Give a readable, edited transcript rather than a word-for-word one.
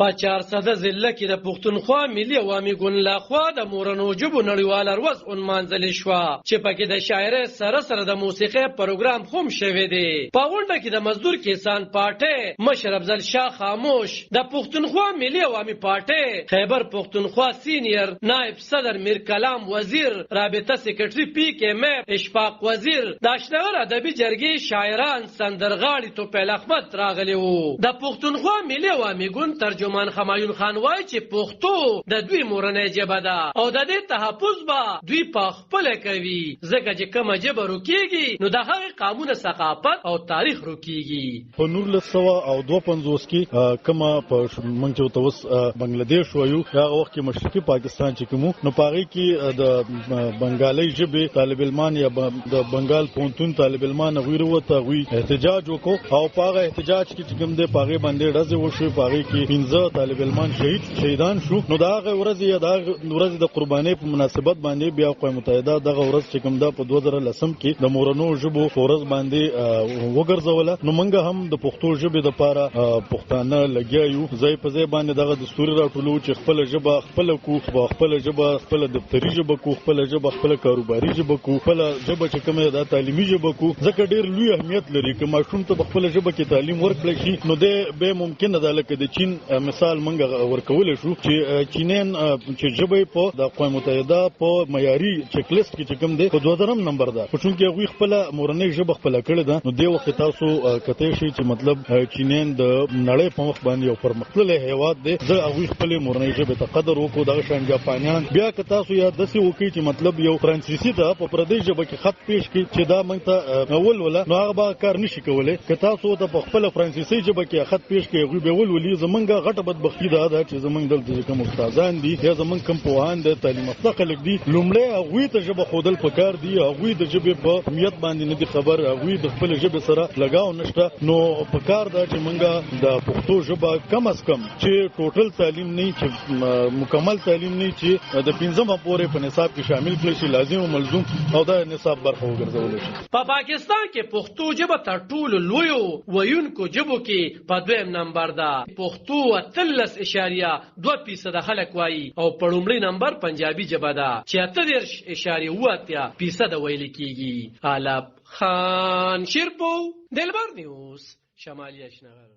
په 400 ضلع کې د پښتونخوا ملي عوامي ګوند لخوا د مورنو ژبو نړیواله ورځ ونمانځل شوه چې پکې د شاعرۍ سره سره د موسیقۍ پروګرام هم شوی دی. په غونډه کې د مزدور کسان پارټۍ مشر افضل شاه خاموش، د پښتونخوا ملي عوامي پارټۍ خیبر پښتونخوا سینیئر نائب صدر میر کلام وزیر، رابطه سیکرټري پی کې م اشفاق وزیر، د اشنغر ادبي جرګې شاعران سندرغاړي توپیل احمد راغلي وو. د پښتونخوا ملي عوامي ګوند ترجمان خمایون خان وایي چې پښتو د دوی مورنۍ ژبه ده او د دې تحفظ به دوی په خپله کوي، ځکه چې کومه ژبه روکېږي نو د هغې قامونه ثقافت او تاریخ روکېږي. په 1952 کې کومه موږ چې ورته اوس بنګلادیش وایو هغه وخت کې مشرقي پاکستان چې کوم نو په هغې کې د بنګالۍ ژبې طالب علمان یا د بنګال پوهنتون طالب علمان هغوی راووته، هغوی احتجاج وکړو او په هغه احتجاج کې چې کوم دی په هغې باندې ډزې وشوې، په هغې کې 15 طالب علمان شهیدان شو. نو د هغه ورځې یا د هغه ورځې د قربانۍ په مناسبت باندې بیا اقوام متحده دغه ورځ چې کوم ده په 2010 کې د مورنو ژبو په ورځ باندې وګرځوله. نو موږ هم د پښتو ژبې دپاره پښتانه لګیا یو، ځای په ځای باندې دغه دستوري راټولو چې خپله ژبه خپله کو، خپله ژبه خپله دفتري ژبه کو، خپله ژبه خپله کاروباري ژبه کو، خپله ژبه چې کومه ده تعلیمي ژبه کو، ځکه ډېر لوی اهمیت لري که ماشوم ته په خپله ژبه کې تعلیم ورکړی شي نو دی به ممکنه ده لکه د چین مثال موږ ورکولی شو چې چینیان چې ژبه یې په د اقوام متحده په معیاري چیک لیست کې چې کوم دی په 2000 نمبر ده، خو چونکې هغوی خپله مورنۍ ژبه خپله کړې ده نو دې وخت تاسو کتی شئ چې مطلب چینیان د نړۍ په مخ باندې یو پرمختللی هېواد دی، زه هغوی خپلې مورنۍ ژبې ته قدر وکړو. دغه شان جاپانیان بیا که تاسو یا داسې وکړئ چې مطلب یو فرانسیسي ته په پردۍ ژبه کې خط پیش کړي چې دا موږ ته ولوله نو هغه به کار نشي کولی. که تاسو ته په خپله فرانسیسي ژبه کې خط پیش کړئ هغوی به ولولي. زمونږ غټه بدبختي دا ده چې زمونږ دلته چې کوم استادان دي یا زمونږ کوم پوهان دي تعلیم یافته خلک دي، لومړی هغوی ته ژبه ښودل پکار دي، هغوی د ژبې په اهمیت باندې نه دي خبر، هغوی د خپلې ژبې سره لګاو نشته. نو پکار ده چې موږ د پښتو ژبه کم از کم چې ټوټل تعلیم نه چې مکمل تعلیم نه چې د 15 پورې په نصاب کې شامل کړي شي، لازم او ملزوم او د نصاب برخه وګرځول شي. په پاکستان کې پښتو ژبه تر ټولو لویو ویونکو ژبو کې په 2م نمبر ده. پښتو 13.2% خلک وایي او په لومړي نمبر پنجابي ژبه ده چې 38.8% ویل کېږي. علب خان شیرپو، دلبر نیوز، شمالي اشنغر.